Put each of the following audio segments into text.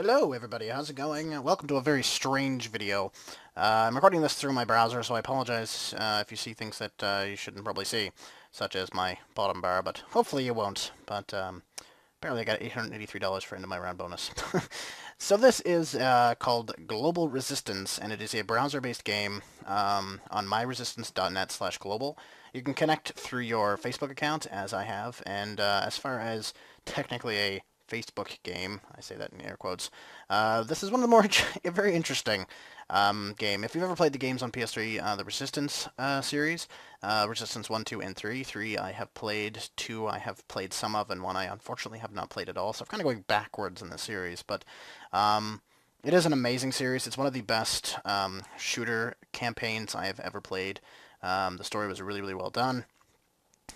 Hello everybody, how's it going? Welcome to a very strange video. I'm recording this through my browser, so I apologize if you see things that you shouldn't probably see, such as my bottom bar, but hopefully you won't. But apparently I got $883 for end of my round bonus. So this is called Global Resistance, and it is a browser-based game on myresistance.net/global. You can connect through your Facebook account, as I have, and as far as technically a Facebook game, I say that in air quotes, this is one of the more very interesting game. If you've ever played the games on PS3, the Resistance series, Resistance 1, 2, and 3. 3 I have played, 2 I have played some of, and 1 I unfortunately have not played at all, so I'm kind of going backwards in the series, but it is an amazing series. It's one of the best shooter campaigns I have ever played. The story was really, really well done.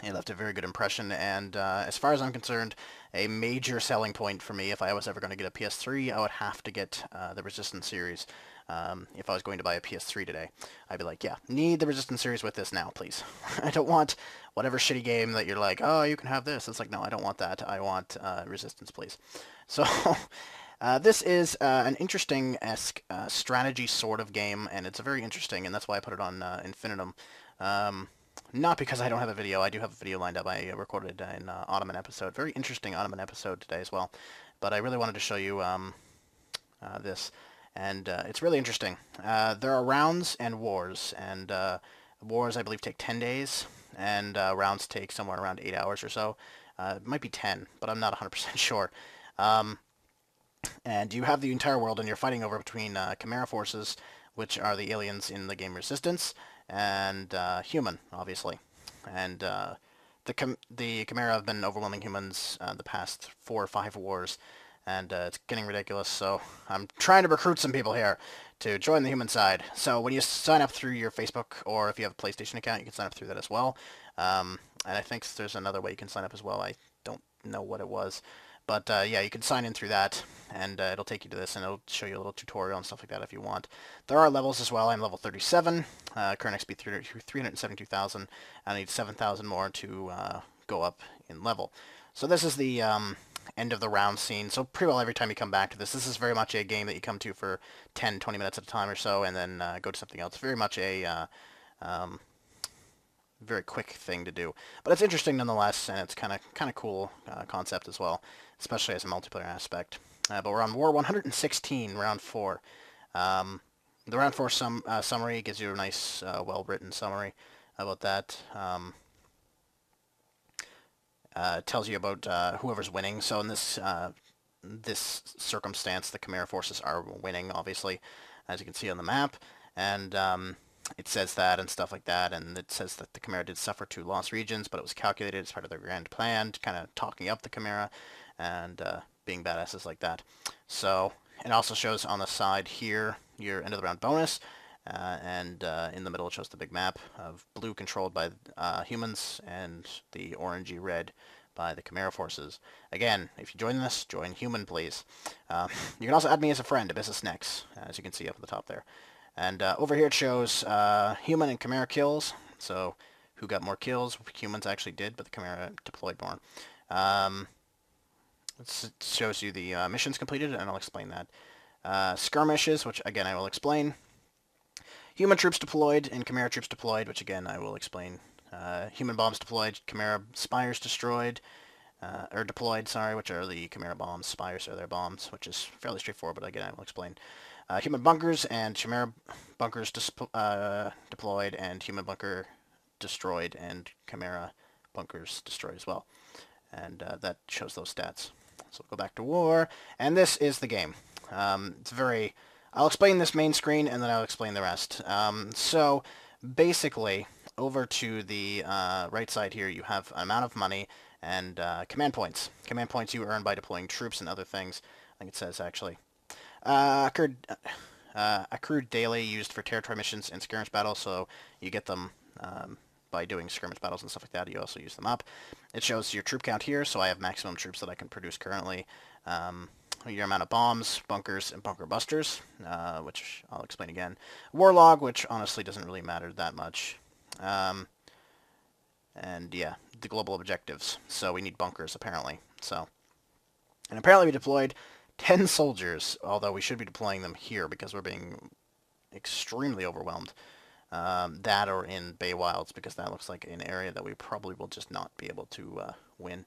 It left a very good impression, and as far as I'm concerned, a major selling point for me, if I was ever going to get a PS3, I would have to get the Resistance series. If I was going to buy a PS3 today, I'd be like, yeah, need the Resistance series with this now, please. I don't want whatever shitty game that you're like, oh, you can have this. It's like, no, I don't want that. I want Resistance, please. So this is an interesting-esque strategy sort of game, and it's very interesting, and that's why I put it on Infinitum. Not because I don't have a video. I do have a video lined up. I recorded an Ottoman episode. Very interesting Ottoman episode today as well. But I really wanted to show you this. And it's really interesting. There are rounds and wars. And wars, I believe, take 10 days. And rounds take somewhere around 8 hours or so. It might be 10, but I'm not 100% sure. And you have the entire world, and you're fighting over between Chimera forces, which are the aliens in the game Resistance, and human, obviously. And the Chimera have been overwhelming humans the past 4 or 5 wars, and it's getting ridiculous, so I'm trying to recruit some people here to join the human side. So when you sign up through your Facebook, or if you have a PlayStation account, you can sign up through that as well. And I think there's another way you can sign up as well. I don't know what it was. But yeah, you can sign in through that, and it'll take you to this, and it'll show you a little tutorial and stuff like that if you want. There are levels as well. I'm level 37, current XP 372,000. I need 7,000 more to go up in level. So this is the end of the round scene. So pretty well every time you come back to this is very much a game that you come to for 10, 20 minutes at a time or so, and then go to something else. Very much a very quick thing to do, but it's interesting nonetheless, and it's kind of cool concept as well, especially as a multiplayer aspect. But we're on War 116, round 4. The round 4 summary gives you a nice, well-written summary about that. It tells you about whoever's winning. So in this circumstance, the Chimera forces are winning, obviously, as you can see on the map, and it says that and stuff like that, and it says that the Chimera did suffer 2 lost regions, but it was calculated as part of their grand plan, kind of talking up the Chimera and being badasses like that. So it also shows on the side here your end of the round bonus, and in the middle it shows the big map of blue controlled by humans and the orangey red by the Chimera forces. Again, if you join this, join human, please. You can also add me as a friend, AbyssisNex, as you can see up at the top there. And over here it shows human and Chimera kills. So who got more kills? Humans actually did, but the Chimera deployed more. It shows you the missions completed, and I'll explain that. Skirmishes, which again I will explain. Human troops deployed and Chimera troops deployed, which again I will explain. Human bombs deployed, Chimera spires destroyed, or deployed, sorry, which are the Chimera bombs. Spires are their bombs, which is fairly straightforward, but again I will explain. Human bunkers and Chimera bunkers deployed, and human bunker destroyed, and Chimera bunkers destroyed as well. And that shows those stats. So we'll go back to war, and this is the game. It's very... I'll explain this main screen, and then I'll explain the rest. So basically, over to the right side here, you have an amount of money and command points. Command points you earn by deploying troops and other things. I think it says, actually. Accrued daily, used for territory missions and skirmish battles, so you get them by doing skirmish battles and stuff like that. You also use them up. It shows your troop count here, so I have maximum troops that I can produce currently. Your amount of bombs, bunkers, and bunker busters, which I'll explain again. War log, which honestly doesn't really matter that much. And yeah, the global objectives. So we need bunkers, apparently. So, and apparently we deployed 10 soldiers, although we should be deploying them here because we're being extremely overwhelmed. That or in Baywilds, because that looks like an area that we probably will just not be able to win.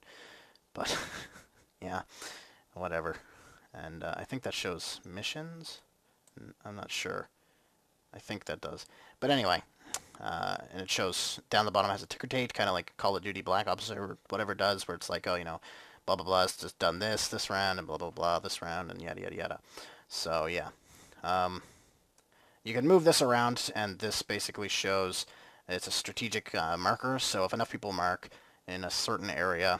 But, yeah, whatever. And I think that shows missions? I'm not sure. I think that does. But anyway, and it shows down the bottom has a ticker date, kind of like Call of Duty Black Ops or whatever it does, where it's like, oh, you know, blah, blah, blah, it's just done this round, and blah, blah, blah, this round, and yada, yada, yada. So, yeah. You can move this around, and this basically shows it's a strategic marker, so if enough people mark in a certain area,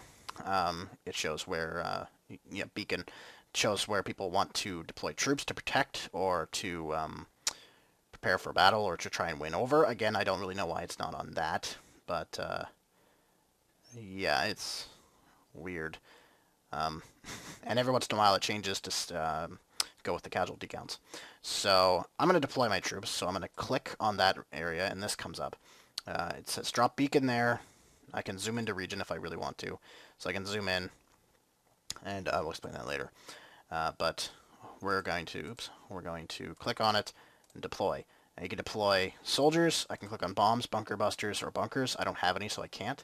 it shows where, yeah, beacon shows where people want to deploy troops to protect or to prepare for battle or to try and win over. Again, I don't really know why it's not on that, but yeah, it's weird. And every once in a while it changes to go with the casualty counts. So I'm going to deploy my troops, so I'm going to click on that area, and this comes up. It says drop beacon there. I can zoom into region if I really want to. So I can zoom in, and I will explain that later. But we're going to click on it and deploy. And you can deploy soldiers. I can click on bombs, bunker busters, or bunkers. I don't have any, so I can't.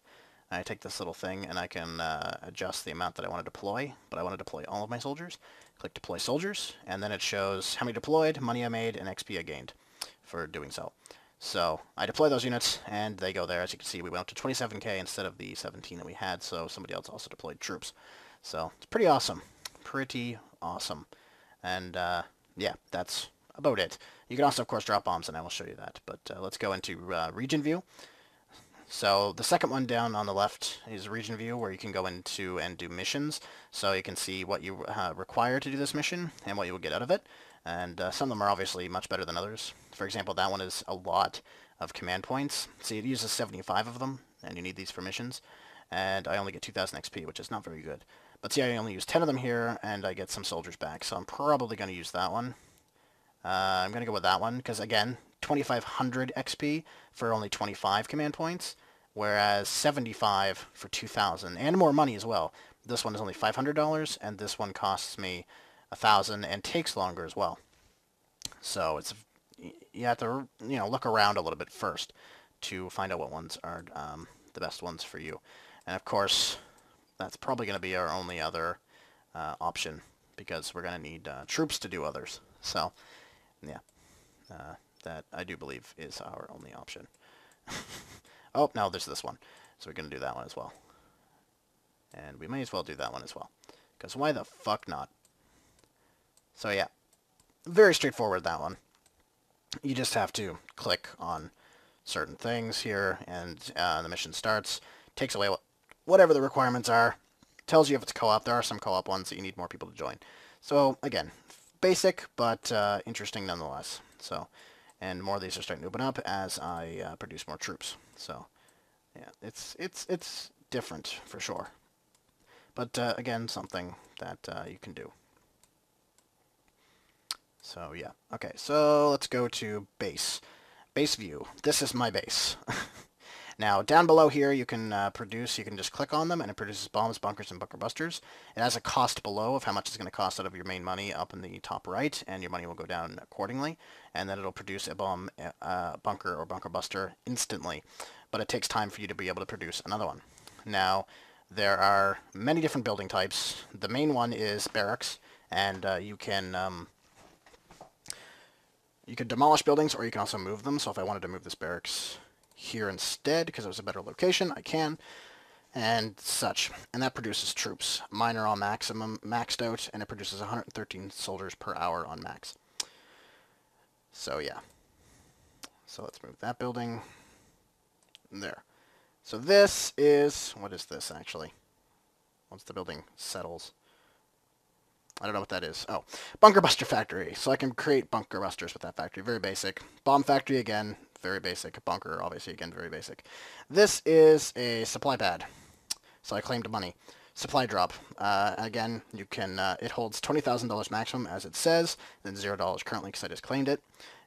I take this little thing and I can adjust the amount that I want to deploy, but I want to deploy all of my soldiers. Click deploy soldiers, and then it shows how many deployed, money I made, and XP I gained for doing so. So I deploy those units, and they go there. As you can see, we went up to 27k instead of the 17 that we had, so somebody else also deployed troops. So it's pretty awesome. Pretty awesome. And yeah, that's about it. You can also, of course, drop bombs, and I will show you that. But let's go into region view. So the second one down on the left is region view, where you can go into and do missions. So you can see what you require to do this mission and what you will get out of it. And some of them are obviously much better than others. For example, that one is a lot of command points. See, it uses 75 of them, and you need these for missions. And I only get 2,000 XP, which is not very good. But see, I only use 10 of them here, and I get some soldiers back. So I'm probably going to use that one. I'm going to go with that one, because again, 2,500 XP for only 25 command points, whereas 75 for 2,000, and more money as well. This one is only $500, and this one costs me 1,000 and takes longer as well. So it's, you have to, you know, look around a little bit first to find out what ones are the best ones for you. And of course, that's probably going to be our only other option, because we're going to need troops to do others. So, yeah, that I do believe is our only option. Oh, no, there's this one. So we're going to do that one as well. And we may as well do that one as well, because why the fuck not? So yeah, very straightforward, that one. You just have to click on certain things here, and the mission starts. Takes away whatever the requirements are. Tells you if it's co-op. There are some co-op ones that you need more people to join. So again, basic, but interesting nonetheless. So, and more of these are starting to open up as I produce more troops. So, yeah, it's different for sure. But again, something that you can do. So yeah, okay. So let's go to base. Base view. This is my base. Now, down below here, you can you can just click on them, and it produces bombs, bunkers, and bunker busters. It has a cost below of how much it's going to cost out of your main money up in the top right, and your money will go down accordingly. And then it'll produce a bomb, bunker, or bunker buster instantly. But it takes time for you to be able to produce another one. Now, there are many different building types. The main one is barracks, and you can demolish buildings, or you can also move them. So if I wanted to move this barracks here instead, because it was a better location, I can, and such. And that produces troops. Mine are all maxed out, and it produces 113 soldiers per hour on max. So yeah. So let's move that building. There. So this is, what is this actually? Once the building settles. I don't know what that is. Oh, Bunker Buster Factory. So I can create Bunker Busters with that factory. Very basic. Bomb Factory, again, very basic. Bunker, obviously, again, very basic. This is a supply pad. So I claimed money. Supply drop. Again, you can, it holds $20,000 maximum, as it says, then $0 currently, because I just claimed it.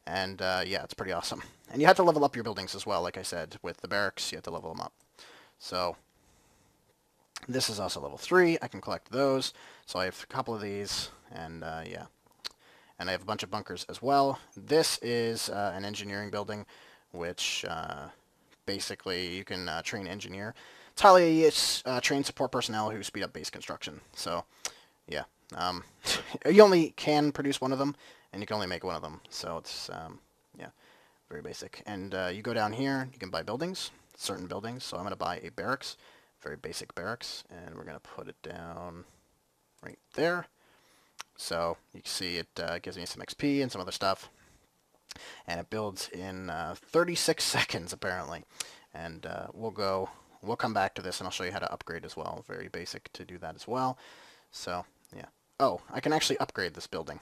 And, yeah, it's pretty awesome. And you have to level up your buildings as well, like I said. With the barracks, you have to level them up. So this is also level 3. I can collect those. So I have a couple of these. and yeah. And I have a bunch of bunkers as well. This is an engineering building, which basically you can train engineer. It's train support personnel who speed up base construction. So, yeah. You only can produce one of them, and you can only make one of them. So it's, yeah, very basic. And you go down here, you can buy buildings, certain buildings. So I'm going to buy a barracks, very basic barracks, and we're going to put it down right there. So you can see it gives me some XP and some other stuff. And it builds in 36 seconds, apparently. And we'll come back to this, and I'll show you how to upgrade as well. Very basic to do that as well. So, yeah. Oh, I can actually upgrade this building.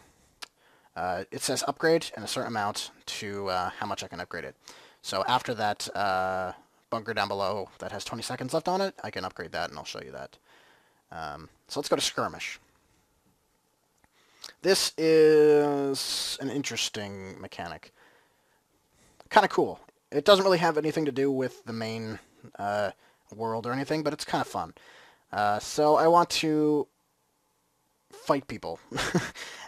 It says upgrade and a certain amount to how much I can upgrade it. So after that bunker down below that has 20 seconds left on it, I can upgrade that, and I'll show you that. So let's go to skirmish. This is an interesting mechanic. Kind of cool. It doesn't really have anything to do with the main world or anything, but it's kind of fun. So I want to fight people.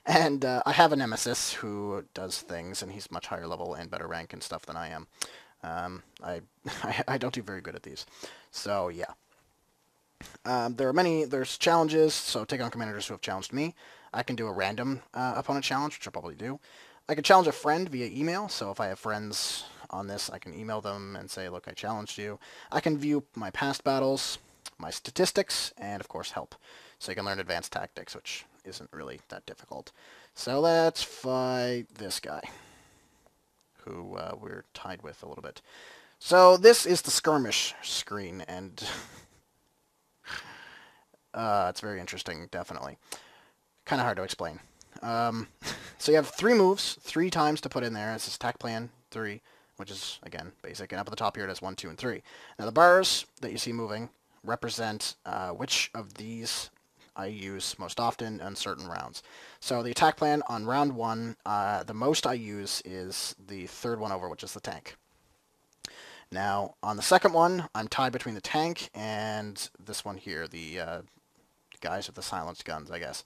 And I have a nemesis who does things, and he's much higher level and better rank and stuff than I am. I don't do very good at these. So, yeah. There's challenges, so take on commanders who have challenged me. I can do a random opponent challenge, which I'll probably do. I can challenge a friend via email, so if I have friends on this, I can email them and say, look, I challenged you. I can view my past battles, my statistics, and of course help. So you can learn advanced tactics, which isn't really that difficult. So let's fight this guy, who we're tied with a little bit. So this is the skirmish screen, and it's very interesting, definitely. Kind of hard to explain. So you have 3 moves, 3 times to put in there. It's this attack plan 3, which is, again, basic. And up at the top here it has 1, 2, and 3. Now the bars that you see moving represent which of these I use most often in certain rounds. So the attack plan on round 1, the most I use is the 3rd one over, which is the tank. Now, on the 2nd one, I'm tied between the tank and this one here, the guys with the silenced guns, I guess.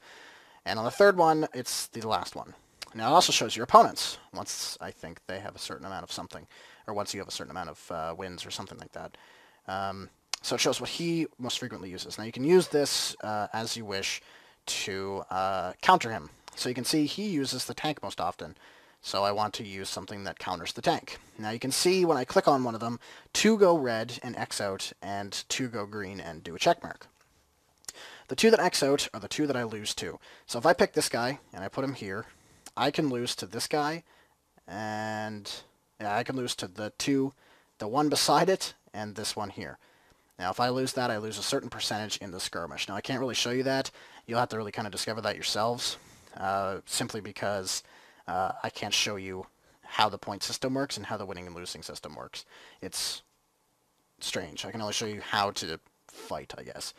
And on the 3rd one, it's the last one. Now, it also shows your opponents, once I think they have a certain amount of something, or once you have a certain amount of wins or something like that. So it shows what he most frequently uses. Now, you can use this as you wish to counter him. So you can see he uses the tank most often. So I want to use something that counters the tank. Now you can see when I click on one of them, 2 go red and X out, and 2 go green and do a check mark. The 2 that X out are the 2 that I lose to. So if I pick this guy and I put him here, I can lose to this guy, and yeah, I can lose to the 1 beside it, and this one here. Now if I lose that, I lose a certain percentage in the skirmish. Now I can't really show you that. You'll have to really kind of discover that yourselves, simply because I can't show you how the point system works and how the winning and losing system works. It's strange. I can only show you how to fight, I guess.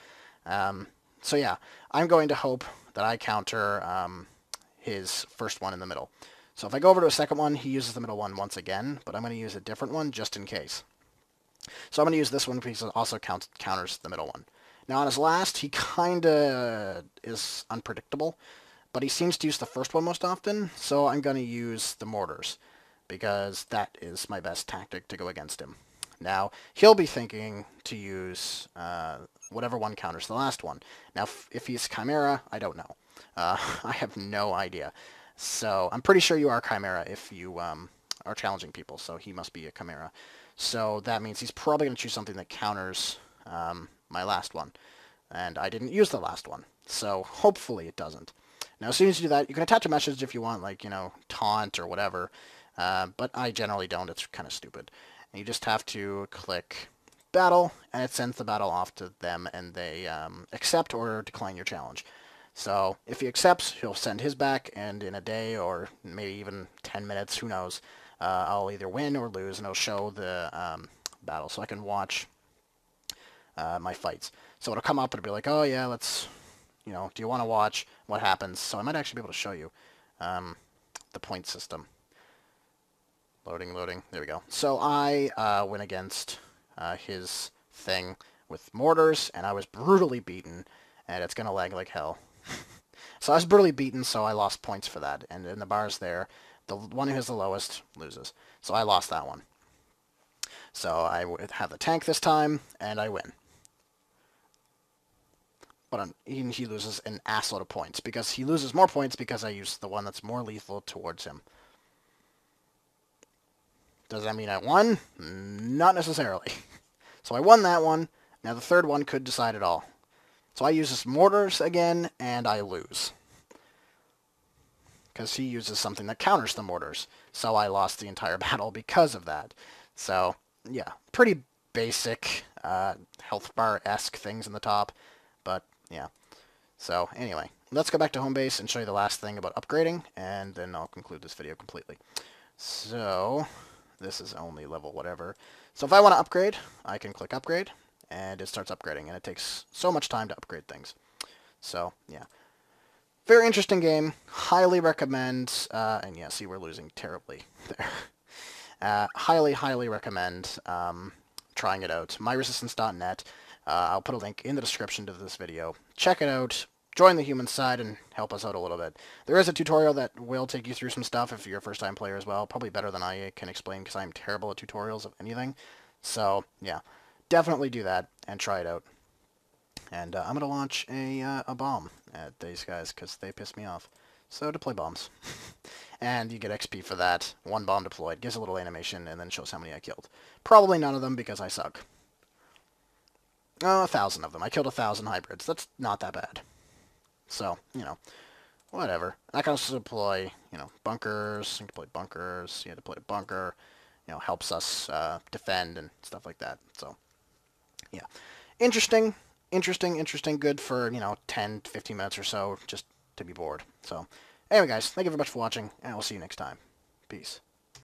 So yeah, I'm going to hope that I counter his first one in the middle. So if I go over to a second one, he uses the middle one once again, but I'm going to use a different one just in case. So I'm going to use this one because it also counters the middle one. Now on his last, he kind of is unpredictable, but he seems to use the first one most often, so I'm going to use the mortars, because that is my best tactic to go against him. Now, he'll be thinking to use whatever one counters the last one. Now, if he's Chimera, I don't know. I have no idea. So, I'm pretty sure you are Chimera if you are challenging people, so he must be a Chimera. So, that means he's probably going to choose something that counters my last one. And I didn't use the last one, so hopefully it doesn't. Now, as soon as you do that, you can attach a message if you want, like, taunt or whatever, but I generally don't. It's kind of stupid. And you just have to click battle, and it sends the battle off to them, and they accept or decline your challenge. So if he accepts, he'll send his back, and in a day or maybe even 10 minutes, who knows, I'll either win or lose, and it'll show the battle, so I can watch my fights. So it'll come up, and it'll be like, oh yeah, let's, do you want to watch what happens? So I might actually be able to show you the point system. Loading. There we go. So I went against his thing with mortars, and I was brutally beaten, and it's going to lag like hell. So I was brutally beaten, so I lost points for that. And in the bars there, the one who has the lowest loses. So I lost that one. So I have the tank this time, and I win. But he loses an assload of points, because he loses more points because I use the one that's more lethal towards him. Does that mean I won? Not necessarily. So I won that one. Now the third one could decide it all. So I use his mortars again, and I lose. Because he uses something that counters the mortars. So I lost the entire battle because of that. So, yeah, pretty basic health bar-esque things in the top. But, yeah. So, anyway, let's go back to home base and show you the last thing about upgrading, and then I'll conclude this video completely. So, this is only level whatever. So if I want to upgrade, I can click upgrade, and it starts upgrading, and it takes so much time to upgrade things. So, yeah. Very interesting game. Highly recommend, and yeah, see, we're losing terribly there. Highly recommend trying it out. MyResistance.net. I'll put a link in the description to this video. Check it out. Join the human side and help us out a little bit. There is a tutorial that will take you through some stuff if you're a first-time player as well. Probably better than I can explain because I'm terrible at tutorials of anything. So, yeah. Definitely do that and try it out. And I'm going to launch a bomb at these guys because they pissed me off. So deploy bombs. And you get XP for that. One bomb deployed. Gives a little animation and then shows how many I killed. Probably none of them because I suck. Oh, 1,000 of them. I killed 1,000 hybrids. That's not that bad. So, you know, whatever. I can also deploy, you know, bunkers. You can deploy bunkers. Yeah, deploy a bunker. You know, helps us defend and stuff like that. So, yeah. Interesting. Good for, you know, 10 to 15 minutes or so just to be bored. So, anyway, guys, thank you very much for watching, and we'll see you next time. Peace.